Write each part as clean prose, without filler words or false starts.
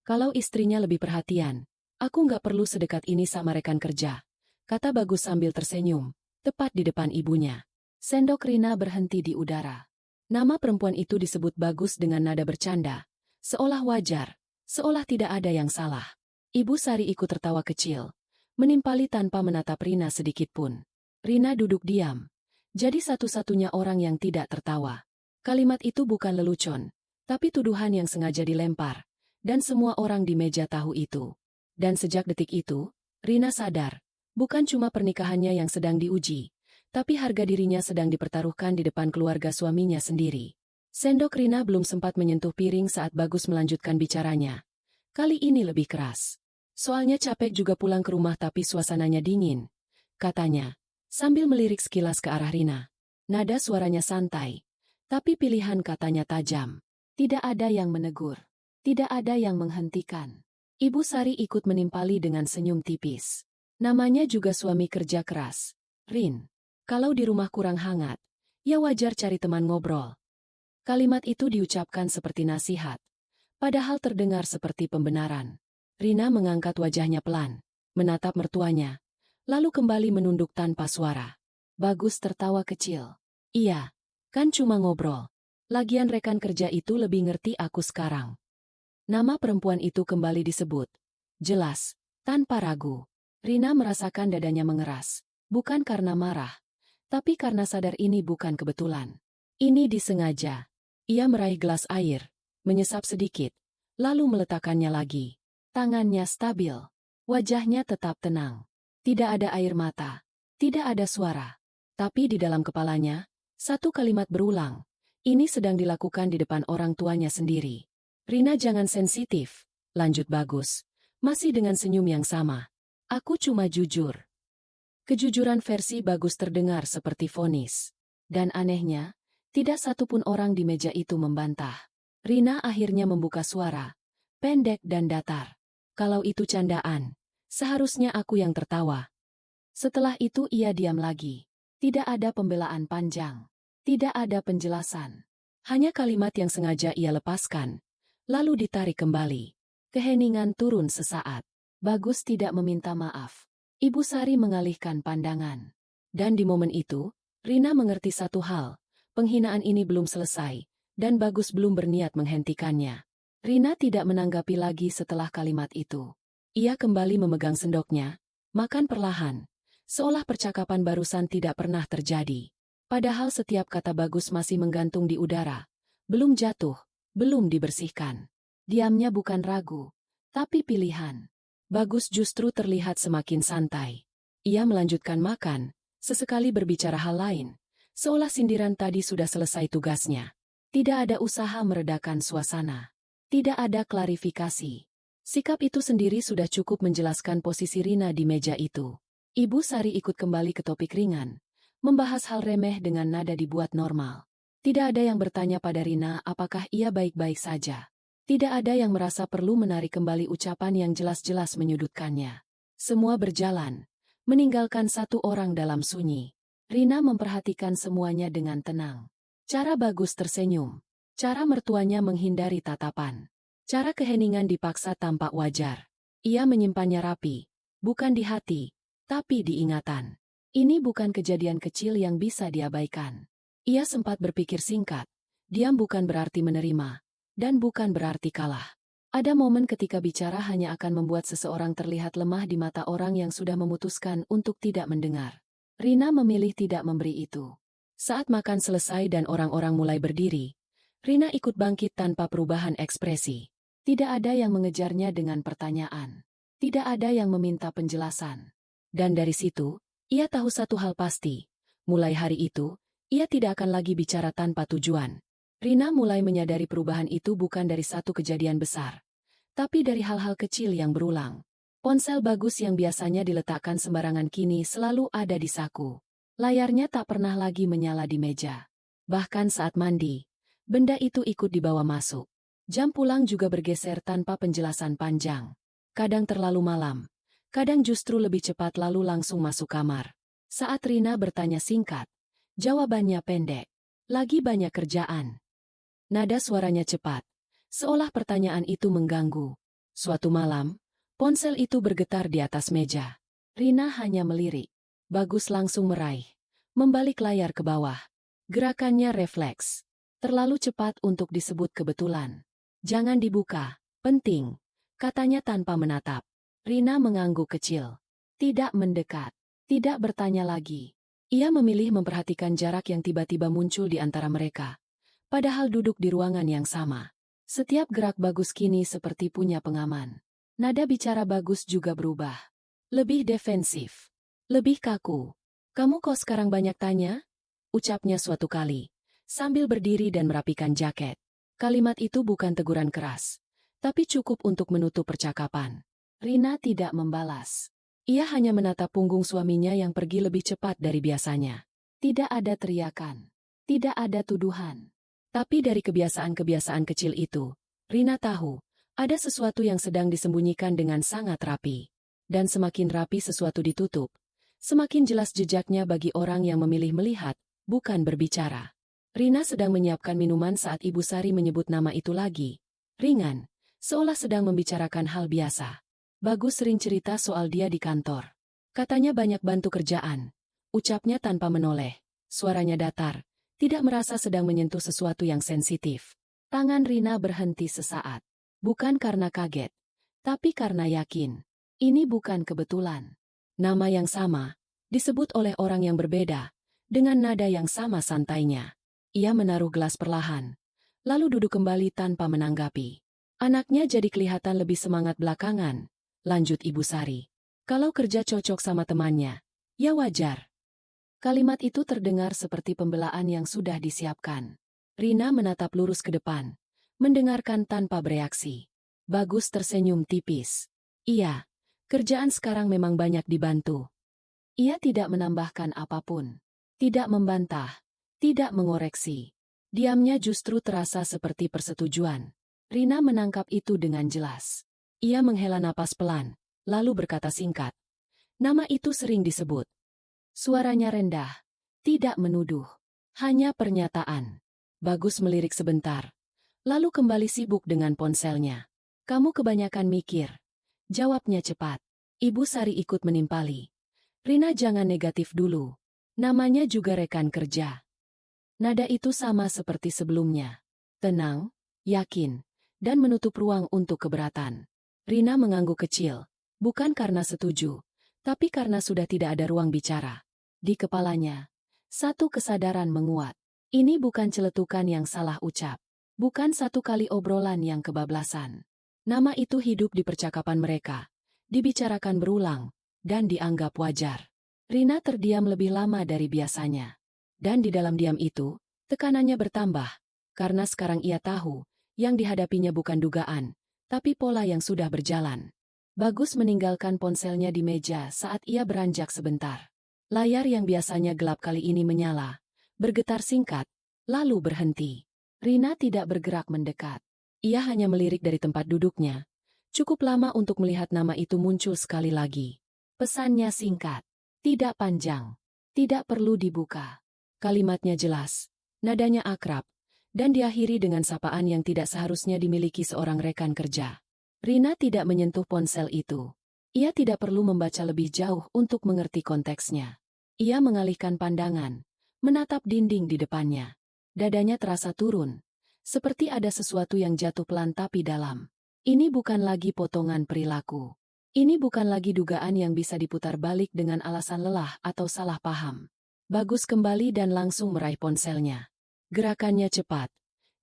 Kalau istrinya lebih perhatian, aku nggak perlu sedekat ini sama rekan kerja, kata Bagus sambil tersenyum, tepat di depan ibunya. Sendok Rina berhenti di udara. Nama perempuan itu disebut Bagus dengan nada bercanda, seolah wajar, seolah tidak ada yang salah. Ibu Sari ikut tertawa kecil, menimpali tanpa menatap Rina sedikit pun. Rina duduk diam, jadi satu-satunya orang yang tidak tertawa. Kalimat itu bukan lelucon, tapi tuduhan yang sengaja dilempar, dan semua orang di meja tahu itu. Dan sejak detik itu, Rina sadar, bukan cuma pernikahannya yang sedang diuji, tapi harga dirinya sedang dipertaruhkan di depan keluarga suaminya sendiri. Sendok Rina belum sempat menyentuh piring saat Bagus melanjutkan bicaranya. Kali ini lebih keras. Soalnya capek juga pulang ke rumah tapi suasananya dingin, katanya, sambil melirik sekilas ke arah Rina. Nada suaranya santai, tapi pilihan katanya tajam. Tidak ada yang menegur, tidak ada yang menghentikan. Ibu Sari ikut menimpali dengan senyum tipis. Namanya juga suami kerja keras. Rin, kalau di rumah kurang hangat, ya wajar cari teman ngobrol. Kalimat itu diucapkan seperti nasihat, padahal terdengar seperti pembenaran. Rina mengangkat wajahnya pelan, menatap mertuanya, lalu kembali menunduk tanpa suara. Bagus tertawa kecil. Iya, kan cuma ngobrol. Lagian rekan kerja itu lebih ngerti aku sekarang. Nama perempuan itu kembali disebut. Jelas, tanpa ragu. Rina merasakan dadanya mengeras, bukan karena marah, tapi karena sadar ini bukan kebetulan. Ini disengaja. Ia meraih gelas air, menyesap sedikit, lalu meletakkannya lagi. Tangannya stabil, wajahnya tetap tenang. Tidak ada air mata, tidak ada suara. Tapi di dalam kepalanya, satu kalimat berulang. Ini sedang dilakukan di depan orang tuanya sendiri. Rina jangan sensitif, lanjut Bagus, masih dengan senyum yang sama. Aku cuma jujur. Kejujuran versi Bagus terdengar seperti vonis. Dan anehnya, tidak satupun orang di meja itu membantah. Rina akhirnya membuka suara, pendek dan datar. Kalau itu candaan, seharusnya aku yang tertawa. Setelah itu ia diam lagi. Tidak ada pembelaan panjang. Tidak ada penjelasan. Hanya kalimat yang sengaja ia lepaskan, lalu ditarik kembali. Keheningan turun sesaat. Bagus tidak meminta maaf. Ibu Sari mengalihkan pandangan. Dan di momen itu, Rina mengerti satu hal. Penghinaan ini belum selesai, dan Bagus belum berniat menghentikannya. Rina tidak menanggapi lagi setelah kalimat itu. Ia kembali memegang sendoknya, makan perlahan, seolah percakapan barusan tidak pernah terjadi. Padahal setiap kata Bagus masih menggantung di udara. Belum jatuh, belum dibersihkan. Diamnya bukan ragu, tapi pilihan. Bagus justru terlihat semakin santai. Ia melanjutkan makan, sesekali berbicara hal lain, seolah sindiran tadi sudah selesai tugasnya. Tidak ada usaha meredakan suasana. Tidak ada klarifikasi. Sikap itu sendiri sudah cukup menjelaskan posisi Rina di meja itu. Ibu Sari ikut kembali ke topik ringan, membahas hal remeh dengan nada dibuat normal. Tidak ada yang bertanya pada Rina apakah ia baik-baik saja. Tidak ada yang merasa perlu menarik kembali ucapan yang jelas-jelas menyudutkannya. Semua berjalan, meninggalkan satu orang dalam sunyi. Rina memperhatikan semuanya dengan tenang. Cara Bagus tersenyum. Cara mertuanya menghindari tatapan. Cara keheningan dipaksa tampak wajar. Ia menyimpannya rapi, bukan di hati, tapi di ingatan. Ini bukan kejadian kecil yang bisa diabaikan. Ia sempat berpikir singkat. Diam bukan berarti menerima, dan bukan berarti kalah. Ada momen ketika bicara hanya akan membuat seseorang terlihat lemah di mata orang yang sudah memutuskan untuk tidak mendengar. Rina memilih tidak memberi itu. Saat makan selesai dan orang-orang mulai berdiri, Rina ikut bangkit tanpa perubahan ekspresi. Tidak ada yang mengejarnya dengan pertanyaan. Tidak ada yang meminta penjelasan. Dan dari situ, ia tahu satu hal pasti. Mulai hari itu, ia tidak akan lagi bicara tanpa tujuan. Rina mulai menyadari perubahan itu bukan dari satu kejadian besar, tapi dari hal-hal kecil yang berulang. Ponsel Bagus yang biasanya diletakkan sembarangan kini selalu ada di saku. Layarnya tak pernah lagi menyala di meja. Bahkan saat mandi, benda itu ikut dibawa masuk. Jam pulang juga bergeser tanpa penjelasan panjang. Kadang terlalu malam, kadang justru lebih cepat lalu langsung masuk kamar. Saat Rina bertanya singkat, jawabannya pendek. Lagi banyak kerjaan. Nada suaranya cepat, seolah pertanyaan itu mengganggu. Suatu malam, ponsel itu bergetar di atas meja. Rina hanya melirik. Bagus langsung meraih. Membalik layar ke bawah. Gerakannya refleks. Terlalu cepat untuk disebut kebetulan. Jangan dibuka, penting, katanya tanpa menatap. Rina mengangguk kecil. Tidak mendekat. Tidak bertanya lagi. Ia memilih memperhatikan jarak yang tiba-tiba muncul di antara mereka. Padahal duduk di ruangan yang sama. Setiap gerak Bagus kini seperti punya pengaman. Nada bicara Bagus juga berubah. Lebih defensif. Lebih kaku. Kamu kok sekarang banyak tanya? Ucapnya suatu kali. Sambil berdiri dan merapikan jaket. Kalimat itu bukan teguran keras. Tapi cukup untuk menutup percakapan. Rina tidak membalas. Ia hanya menatap punggung suaminya yang pergi lebih cepat dari biasanya. Tidak ada teriakan. Tidak ada tuduhan. Tapi dari kebiasaan-kebiasaan kecil itu, Rina tahu, ada sesuatu yang sedang disembunyikan dengan sangat rapi. Dan semakin rapi sesuatu ditutup, semakin jelas jejaknya bagi orang yang memilih melihat, bukan berbicara. Rina sedang menyiapkan minuman saat Ibu Sari menyebut nama itu lagi. Ringan, seolah sedang membicarakan hal biasa. Bagus sering cerita soal dia di kantor. Katanya banyak bantu kerjaan. Ucapnya tanpa menoleh, suaranya datar. Tidak merasa sedang menyentuh sesuatu yang sensitif. Tangan Rina berhenti sesaat. Bukan karena kaget, tapi karena yakin. Ini bukan kebetulan. Nama yang sama, disebut oleh orang yang berbeda, dengan nada yang sama santainya. Ia menaruh gelas perlahan, lalu duduk kembali tanpa menanggapi. Anaknya jadi kelihatan lebih semangat belakangan, lanjut Ibu Sari. Kalau kerja cocok sama temannya, ya wajar. Kalimat itu terdengar seperti pembelaan yang sudah disiapkan. Rina menatap lurus ke depan, mendengarkan tanpa bereaksi. Bagus tersenyum tipis. Iya, kerjaan sekarang memang banyak dibantu. Ia tidak menambahkan apapun. Tidak membantah. Tidak mengoreksi. Diamnya justru terasa seperti persetujuan. Rina menangkap itu dengan jelas. Ia menghela napas pelan, lalu berkata singkat. Nama itu sering disebut. Suaranya rendah, tidak menuduh, hanya pernyataan. Bagus melirik sebentar, lalu kembali sibuk dengan ponselnya. Kamu kebanyakan mikir. Jawabnya cepat. Ibu Sari ikut menimpali. Rina jangan negatif dulu. Namanya juga rekan kerja. Nada itu sama seperti sebelumnya. Tenang, yakin, dan menutup ruang untuk keberatan. Rina mengangguk kecil, bukan karena setuju, tapi karena sudah tidak ada ruang bicara. Di kepalanya, satu kesadaran menguat. Ini bukan celetukan yang salah ucap. Bukan satu kali obrolan yang kebablasan. Nama itu hidup di percakapan mereka. Dibicarakan berulang, dan dianggap wajar. Rina terdiam lebih lama dari biasanya. Dan di dalam diam itu, tekanannya bertambah. Karena sekarang ia tahu, yang dihadapinya bukan dugaan, tapi pola yang sudah berjalan. Bagus meninggalkan ponselnya di meja saat ia beranjak sebentar. Layar yang biasanya gelap kali ini menyala, bergetar singkat, lalu berhenti. Rina tidak bergerak mendekat. Ia hanya melirik dari tempat duduknya. Cukup lama untuk melihat nama itu muncul sekali lagi. Pesannya singkat, tidak panjang, tidak perlu dibuka. Kalimatnya jelas, nadanya akrab, dan diakhiri dengan sapaan yang tidak seharusnya dimiliki seorang rekan kerja. Rina tidak menyentuh ponsel itu. Ia tidak perlu membaca lebih jauh untuk mengerti konteksnya. Ia mengalihkan pandangan, menatap dinding di depannya. Dadanya terasa turun, seperti ada sesuatu yang jatuh pelan tapi dalam. Ini bukan lagi potongan perilaku. Ini bukan lagi dugaan yang bisa diputar balik dengan alasan lelah atau salah paham. Bagus kembali dan langsung meraih ponselnya. Gerakannya cepat,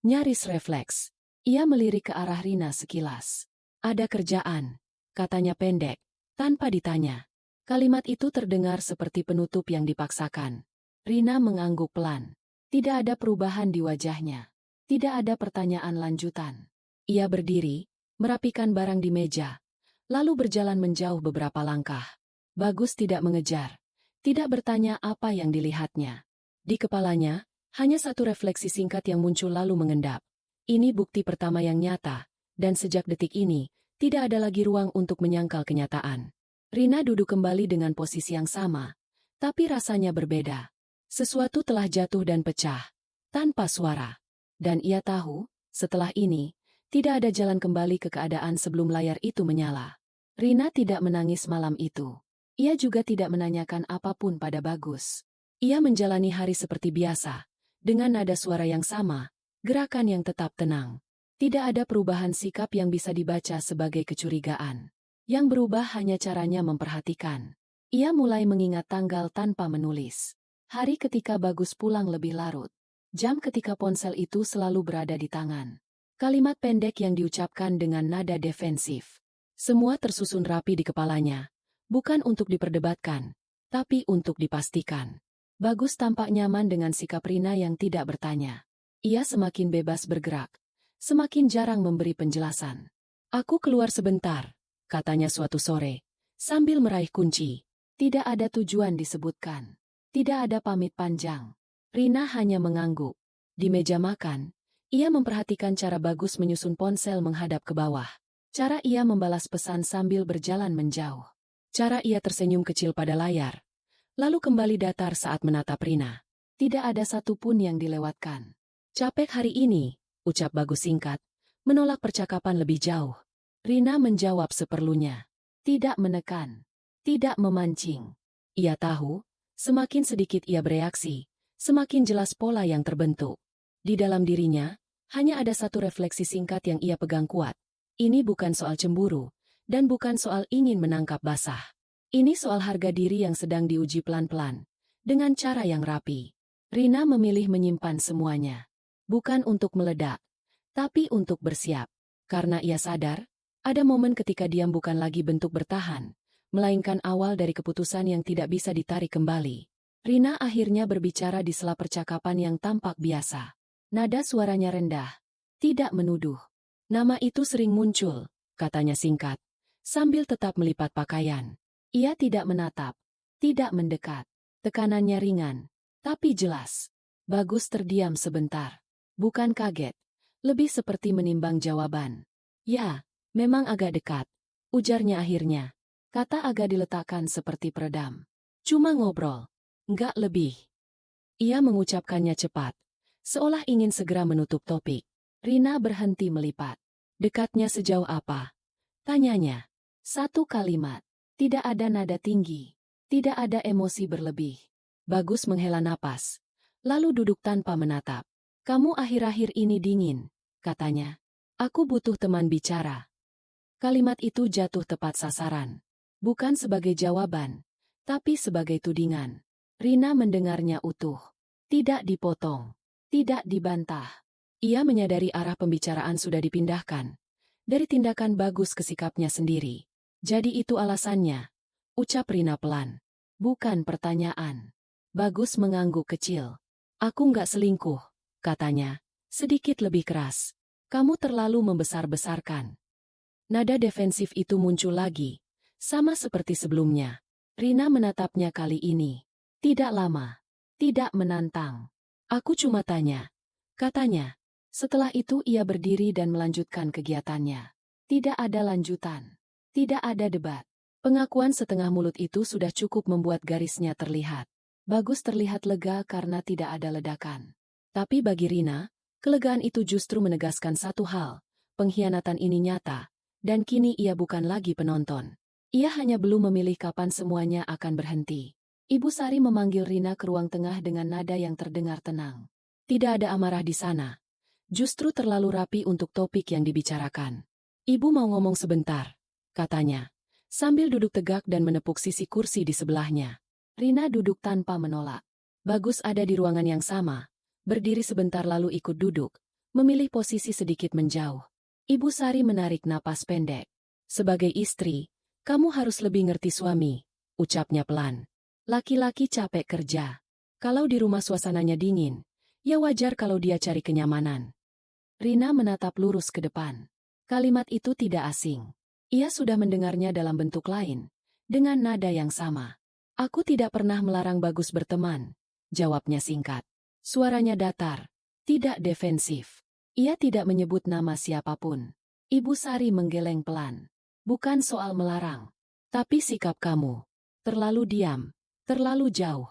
nyaris refleks. Ia melirik ke arah Rina sekilas. Ada kerjaan, katanya pendek, tanpa ditanya. Kalimat itu terdengar seperti penutup yang dipaksakan. Rina mengangguk pelan. Tidak ada perubahan di wajahnya. Tidak ada pertanyaan lanjutan. Ia berdiri, merapikan barang di meja, lalu berjalan menjauh beberapa langkah. Bagus tidak mengejar, tidak bertanya apa yang dilihatnya. Di kepalanya, hanya satu refleksi singkat yang muncul lalu mengendap. Ini bukti pertama yang nyata, dan sejak detik ini, tidak ada lagi ruang untuk menyangkal kenyataan. Rina duduk kembali dengan posisi yang sama, tapi rasanya berbeda. Sesuatu telah jatuh dan pecah, tanpa suara. Dan ia tahu, setelah ini, Tidak ada jalan kembali ke keadaan sebelum layar itu menyala. Rina tidak menangis malam itu. Ia juga tidak menanyakan apapun pada Bagus. Ia menjalani hari seperti biasa, dengan nada suara yang sama, gerakan yang tetap tenang. Tidak ada perubahan sikap yang bisa dibaca sebagai kecurigaan. Yang berubah hanya caranya memperhatikan. Ia mulai mengingat tanggal tanpa menulis. Hari ketika Bagus pulang lebih larut. Jam ketika ponsel itu selalu berada di tangan. Kalimat pendek yang diucapkan dengan nada defensif. Semua tersusun rapi di kepalanya. Bukan untuk diperdebatkan, tapi untuk dipastikan. Bagus tampak nyaman dengan sikap Rina yang tidak bertanya. Ia semakin bebas bergerak. Semakin jarang memberi penjelasan. Aku keluar sebentar, katanya suatu sore, sambil meraih kunci. Tidak ada tujuan disebutkan. Tidak ada pamit panjang. Rina hanya mengangguk. Di meja makan, ia memperhatikan cara Bagus menyusun ponsel menghadap ke bawah. Cara ia membalas pesan sambil berjalan menjauh. Cara ia tersenyum kecil pada layar. Lalu kembali datar saat menatap Rina. Tidak ada satupun yang dilewatkan. Capek hari ini, ucap Bagus singkat, menolak percakapan lebih jauh. Rina menjawab seperlunya. Tidak menekan. Tidak memancing. Ia tahu, semakin sedikit ia bereaksi, semakin jelas pola yang terbentuk. Di dalam dirinya, hanya ada satu refleksi singkat yang ia pegang kuat. Ini bukan soal cemburu, dan bukan soal ingin menangkap basah. Ini soal harga diri yang sedang diuji pelan-pelan, dengan cara yang rapi. Rina memilih menyimpan semuanya. Bukan untuk meledak, tapi untuk bersiap. Karena ia sadar, ada momen ketika diam bukan lagi bentuk bertahan, melainkan awal dari keputusan yang tidak bisa ditarik kembali. Rina akhirnya berbicara di sela percakapan yang tampak biasa. Nada suaranya rendah, tidak menuduh. Nama itu sering muncul, katanya singkat, sambil tetap melipat pakaian. Ia tidak menatap, tidak mendekat. Tekanannya ringan, tapi jelas. Bagus terdiam sebentar. Bukan kaget, lebih seperti menimbang jawaban. Ya, memang agak dekat, ujarnya akhirnya. Kata agak diletakkan seperti peredam. Cuma ngobrol, enggak lebih. Ia mengucapkannya cepat, seolah ingin segera menutup topik. Rina berhenti melipat. Dekatnya sejauh apa? Tanyanya. Satu kalimat. Tidak ada nada tinggi. Tidak ada emosi berlebih. Bagus menghela napas. Lalu duduk tanpa menatap. Kamu akhir-akhir ini dingin, katanya. Aku butuh teman bicara. Kalimat itu jatuh tepat sasaran. Bukan sebagai jawaban, tapi sebagai tudingan. Rina mendengarnya utuh. Tidak dipotong. Tidak dibantah. Ia menyadari arah pembicaraan sudah dipindahkan. Dari tindakan Bagus ke sikapnya sendiri. Jadi itu alasannya, ucap Rina pelan. Bukan pertanyaan. Bagus mengangguk kecil. Aku nggak selingkuh, katanya, sedikit lebih keras. Kamu terlalu membesar-besarkan. Nada defensif itu muncul lagi, sama seperti sebelumnya. Rina menatapnya kali ini. Tidak lama, tidak menantang. Aku cuma tanya, katanya. Setelah itu ia berdiri dan melanjutkan kegiatannya. Tidak ada lanjutan. Tidak ada debat. Pengakuan setengah mulut itu sudah cukup membuat garisnya terlihat. Bagus terlihat lega karena tidak ada ledakan. Tapi bagi Rina, kelegaan itu justru menegaskan satu hal. Pengkhianatan ini nyata, dan kini ia bukan lagi penonton. Ia hanya belum memilih kapan semuanya akan berhenti. Ibu Sari memanggil Rina ke ruang tengah dengan nada yang terdengar tenang. Tidak ada amarah di sana. Justru terlalu rapi untuk topik yang dibicarakan. Ibu mau ngomong sebentar, katanya, sambil duduk tegak dan menepuk sisi kursi di sebelahnya. Rina duduk tanpa menolak. Bagus ada di ruangan yang sama, berdiri sebentar lalu ikut duduk, memilih posisi sedikit menjauh. Ibu Sari menarik napas pendek. Sebagai istri, kamu harus lebih ngerti suami, ucapnya pelan. Laki-laki capek kerja. Kalau di rumah suasananya dingin, ya wajar kalau dia cari kenyamanan. Rina menatap lurus ke depan. Kalimat itu tidak asing. Ia sudah mendengarnya dalam bentuk lain, dengan nada yang sama. Aku tidak pernah melarang Bagus berteman, jawabnya singkat. Suaranya datar, tidak defensif. Ia tidak menyebut nama siapapun. Ibu Sari menggeleng pelan. Bukan soal melarang, tapi sikap kamu. Terlalu diam, terlalu jauh.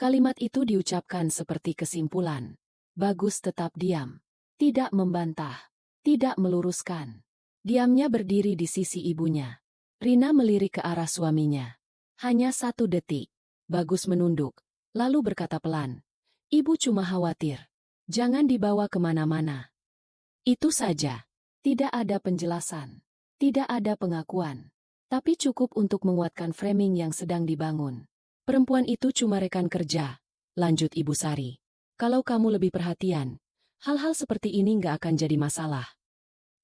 Kalimat itu diucapkan seperti kesimpulan. Bagus tetap diam. Tidak membantah. tidak meluruskan. Diamnya berdiri di sisi ibunya. Rina melirik ke arah suaminya. Hanya 1 detik. Bagus menunduk, lalu berkata pelan. Ibu cuma khawatir. Jangan dibawa kemana-mana. Itu saja. Tidak ada penjelasan. Tidak ada pengakuan. Tapi cukup untuk menguatkan framing yang sedang dibangun. Perempuan itu cuma rekan kerja, lanjut Ibu Sari. Kalau kamu lebih perhatian, hal-hal seperti ini nggak akan jadi masalah.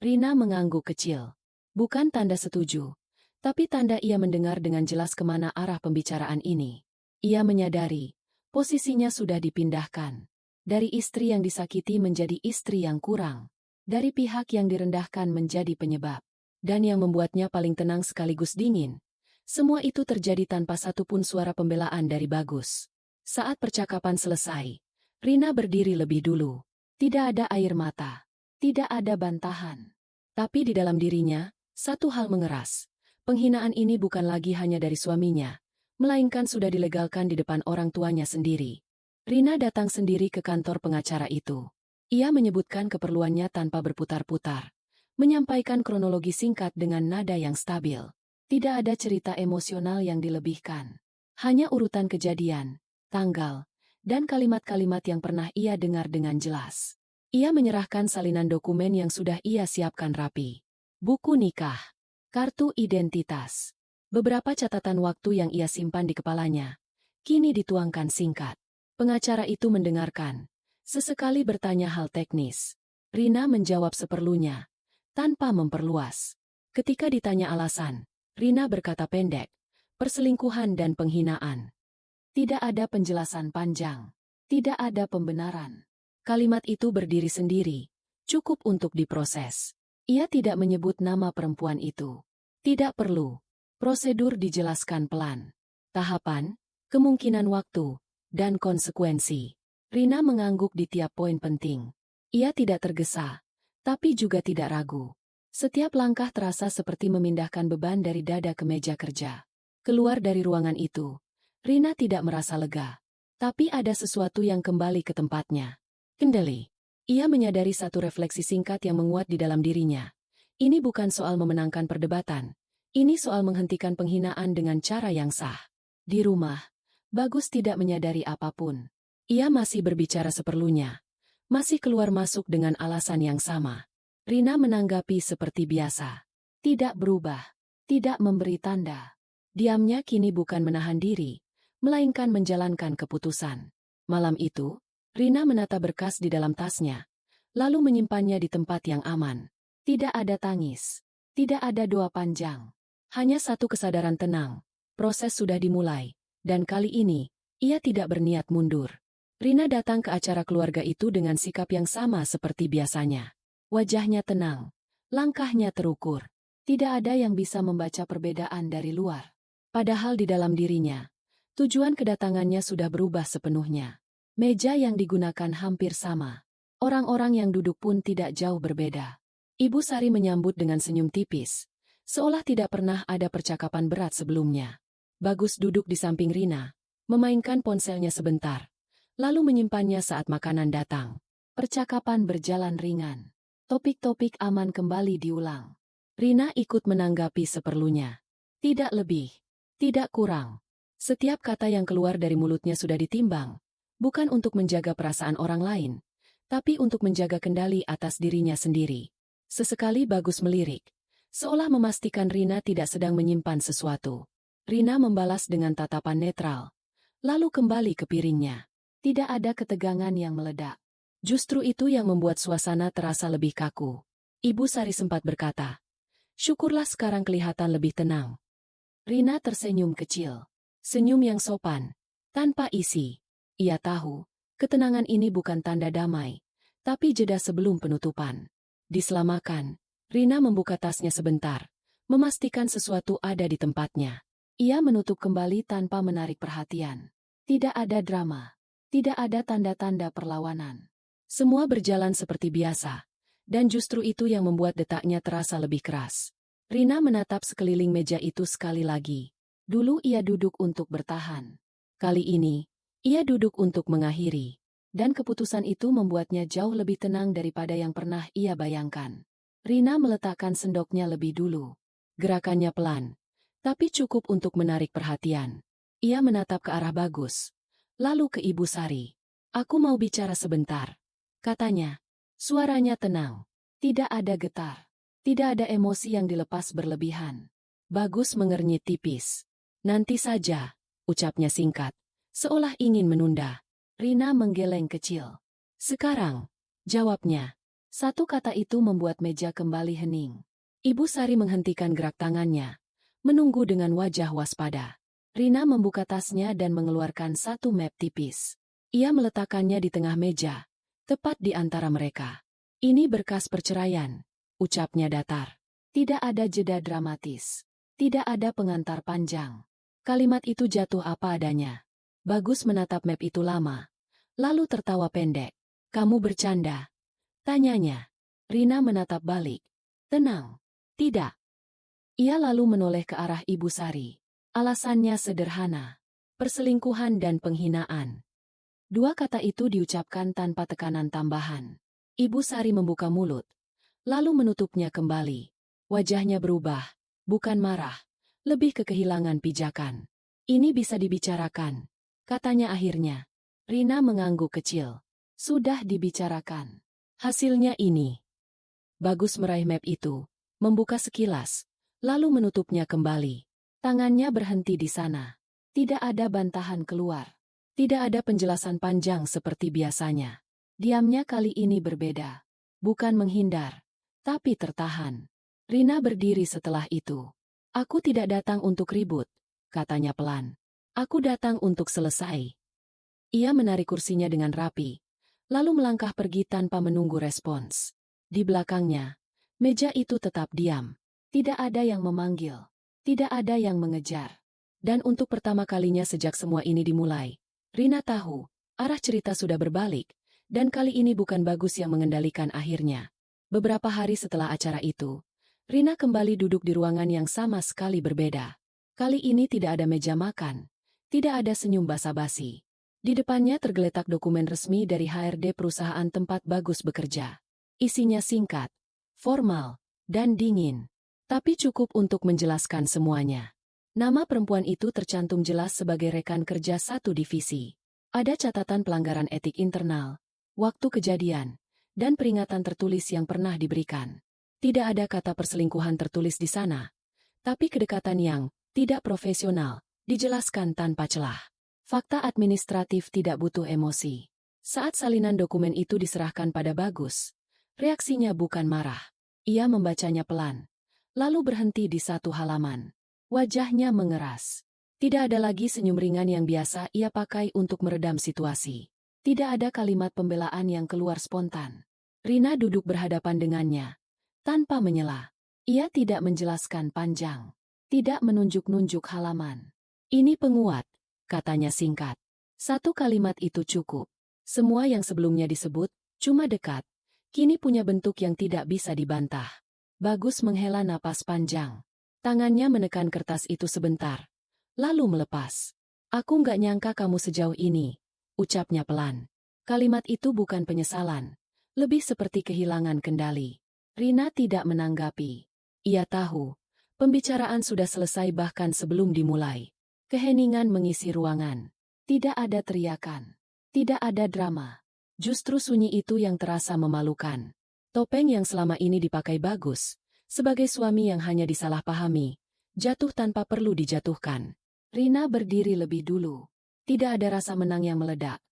Rina mengangguk kecil. Bukan tanda setuju, tapi tanda ia mendengar dengan jelas kemana arah pembicaraan ini. Ia menyadari, posisinya sudah dipindahkan. Dari istri yang disakiti menjadi istri yang kurang. Dari pihak yang direndahkan menjadi penyebab. Dan yang membuatnya paling tenang sekaligus dingin. Semua itu terjadi tanpa satupun suara pembelaan dari Bagus. Saat percakapan selesai, Rina berdiri lebih dulu. Tidak ada air mata. Tidak ada bantahan. Tapi di dalam dirinya, satu hal mengeras. Penghinaan ini bukan lagi hanya dari suaminya, melainkan sudah dilegalkan di depan orang tuanya sendiri. Rina datang sendiri ke kantor pengacara itu. Ia menyebutkan keperluannya tanpa berputar-putar. Menyampaikan kronologi singkat dengan nada yang stabil. Tidak ada cerita emosional yang dilebihkan. Hanya urutan kejadian, tanggal, dan kalimat-kalimat yang pernah ia dengar dengan jelas. Ia menyerahkan salinan dokumen yang sudah ia siapkan rapi. Buku nikah, kartu identitas, beberapa catatan waktu yang ia simpan di kepalanya, kini dituangkan singkat. Pengacara itu mendengarkan, sesekali bertanya hal teknis. Rina menjawab seperlunya, tanpa memperluas. Ketika ditanya alasan, Rina berkata pendek, perselingkuhan dan penghinaan. Tidak ada penjelasan panjang. Tidak ada pembenaran. Kalimat itu berdiri sendiri, cukup untuk diproses. Ia tidak menyebut nama perempuan itu. Tidak perlu. Prosedur dijelaskan pelan. Tahapan, kemungkinan waktu, dan konsekuensi. Rina mengangguk di tiap poin penting. Ia tidak tergesa, tapi juga tidak ragu. Setiap langkah terasa seperti memindahkan beban dari dada ke meja kerja. Keluar dari ruangan itu, Rina tidak merasa lega. Tapi ada sesuatu yang kembali ke tempatnya. Kendali. Ia menyadari satu refleksi singkat yang menguat di dalam dirinya. Ini bukan soal memenangkan perdebatan. Ini soal menghentikan penghinaan dengan cara yang sah. Di rumah, Bagus tidak menyadari apapun. Ia masih berbicara seperlunya. Masih keluar masuk dengan alasan yang sama. Rina menanggapi seperti biasa. Tidak berubah. Tidak memberi tanda. Diamnya kini bukan menahan diri, melainkan menjalankan keputusan. Malam itu, Rina menata berkas di dalam tasnya, lalu menyimpannya di tempat yang aman. Tidak ada tangis. Tidak ada doa panjang. Hanya satu kesadaran tenang. Proses sudah dimulai, dan kali ini, ia tidak berniat mundur. Rina datang ke acara keluarga itu dengan sikap yang sama seperti biasanya. Wajahnya tenang, langkahnya terukur. Tidak ada yang bisa membaca perbedaan dari luar. Padahal di dalam dirinya, tujuan kedatangannya sudah berubah sepenuhnya. Meja yang digunakan hampir sama. Orang-orang yang duduk pun tidak jauh berbeda. Ibu Sari menyambut dengan senyum tipis, seolah tidak pernah ada percakapan berat sebelumnya. Bagus duduk di samping Rina, memainkan ponselnya sebentar, lalu menyimpannya saat makanan datang. Percakapan berjalan ringan. Topik-topik aman kembali diulang. Rina ikut menanggapi seperlunya. Tidak lebih, tidak kurang. Setiap kata yang keluar dari mulutnya sudah ditimbang, bukan untuk menjaga perasaan orang lain, tapi untuk menjaga kendali atas dirinya sendiri. Sesekali Bagus melirik, seolah memastikan Rina tidak sedang menyimpan sesuatu. Rina membalas dengan tatapan netral, lalu kembali ke piringnya. Tidak ada ketegangan yang meledak. Justru itu yang membuat suasana terasa lebih kaku. Ibu Sari sempat berkata, syukurlah sekarang kelihatan lebih tenang. Rina tersenyum kecil. Senyum yang sopan, tanpa isi. Ia tahu, ketenangan ini bukan tanda damai, tapi jeda sebelum penutupan. Diselamakan, Rina membuka tasnya sebentar, memastikan sesuatu ada di tempatnya. Ia menutup kembali tanpa menarik perhatian. Tidak ada drama. Tidak ada tanda-tanda perlawanan. Semua berjalan seperti biasa, dan justru itu yang membuat detaknya terasa lebih keras. Rina menatap sekeliling meja itu sekali lagi. Dulu ia duduk untuk bertahan. Kali ini, ia duduk untuk mengakhiri. Dan keputusan itu membuatnya jauh lebih tenang daripada yang pernah ia bayangkan. Rina meletakkan sendoknya lebih dulu. Gerakannya pelan, tapi cukup untuk menarik perhatian. Ia menatap ke arah Bagus, lalu ke Ibu Sari. "Aku mau bicara sebentar," katanya. Suaranya tenang, tidak ada getar, tidak ada emosi yang dilepas berlebihan. Bagus mengernyit tipis. "Nanti saja," ucapnya singkat, seolah ingin menunda. Rina menggeleng kecil. "Sekarang," jawabnya. Satu kata itu membuat meja kembali hening. Ibu Sari menghentikan gerak tangannya, menunggu dengan wajah waspada. Rina membuka tasnya dan mengeluarkan satu map tipis. Ia meletakkannya di tengah meja, tepat di antara mereka. "Ini berkas perceraian," ucapnya datar. Tidak ada jeda dramatis. Tidak ada pengantar panjang. Kalimat itu jatuh apa adanya. Bagus menatap map itu lama, lalu tertawa pendek. "Kamu bercanda?" tanyanya. Rina menatap balik. "Tenang." "Tidak." Ia lalu menoleh ke arah Ibu Sari. Alasannya sederhana. Perselingkuhan dan penghinaan. Dua kata itu diucapkan tanpa tekanan tambahan. Ibu Sari membuka mulut, lalu menutupnya kembali. Wajahnya berubah, bukan marah, lebih ke kehilangan pijakan. "Ini bisa dibicarakan," katanya akhirnya. Rina mengangguk kecil. "Sudah dibicarakan. Hasilnya ini." Bagus meraih map itu, membuka sekilas, lalu menutupnya kembali. Tangannya berhenti di sana. Tidak ada bantahan keluar. Tidak ada penjelasan panjang seperti biasanya. Diamnya kali ini berbeda. Bukan menghindar, tapi tertahan. Rina berdiri setelah itu. "Aku tidak datang untuk ribut," katanya pelan. "Aku datang untuk selesai." Ia menarik kursinya dengan rapi, lalu melangkah pergi tanpa menunggu respons. Di belakangnya, meja itu tetap diam. Tidak ada yang memanggil, tidak ada yang mengejar. Dan untuk pertama kalinya sejak semua ini dimulai, Rina tahu, arah cerita sudah berbalik, dan kali ini bukan Bagus yang mengendalikan akhirnya. Beberapa hari setelah acara itu, Rina kembali duduk di ruangan yang sama sekali berbeda. Kali ini tidak ada meja makan, tidak ada senyum basa-basi. Di depannya tergeletak dokumen resmi dari HRD perusahaan tempat Bagus bekerja. Isinya singkat, formal, dan dingin. Tapi cukup untuk menjelaskan semuanya. Nama perempuan itu tercantum jelas sebagai rekan kerja satu divisi. Ada catatan pelanggaran etik internal, waktu kejadian, dan peringatan tertulis yang pernah diberikan. Tidak ada kata perselingkuhan tertulis di sana. Tapi kedekatan yang tidak profesional, dijelaskan tanpa celah. Fakta administratif tidak butuh emosi. Saat salinan dokumen itu diserahkan pada Bagus, reaksinya bukan marah. Ia membacanya pelan, lalu berhenti di satu halaman. Wajahnya mengeras. Tidak ada lagi senyum ringan yang biasa ia pakai untuk meredam situasi. Tidak ada kalimat pembelaan yang keluar spontan. Rina duduk berhadapan dengannya, tanpa menyela. Ia tidak menjelaskan panjang, tidak menunjuk-nunjuk halaman. "Ini penguat," katanya singkat. Satu kalimat itu cukup. Semua yang sebelumnya disebut, cuma dekat, kini punya bentuk yang tidak bisa dibantah. Bagus menghela napas panjang. Tangannya menekan kertas itu sebentar, lalu melepas. "Aku nggak nyangka kamu sejauh ini," ucapnya pelan. Kalimat itu bukan penyesalan, lebih seperti kehilangan kendali. Rina tidak menanggapi. Ia tahu, pembicaraan sudah selesai bahkan sebelum dimulai. Keheningan mengisi ruangan. Tidak ada teriakan. Tidak ada drama. Justru sunyi itu yang terasa memalukan. Topeng yang selama ini dipakai Bagus, sebagai suami yang hanya disalahpahami, jatuh tanpa perlu dijatuhkan. Rina berdiri lebih dulu. Tidak ada rasa menang yang meledak,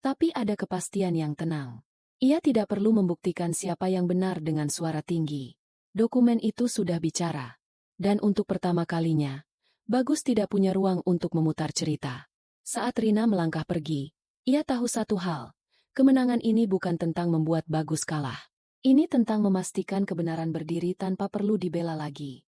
tapi ada kepastian yang tenang. Ia tidak perlu membuktikan siapa yang benar dengan suara tinggi. Dokumen itu sudah bicara. Dan untuk pertama kalinya, Bagus tidak punya ruang untuk memutar cerita. Saat Rina melangkah pergi, ia tahu satu hal. Kemenangan ini bukan tentang membuat Bagus kalah. Ini tentang memastikan kebenaran berdiri tanpa perlu dibela lagi.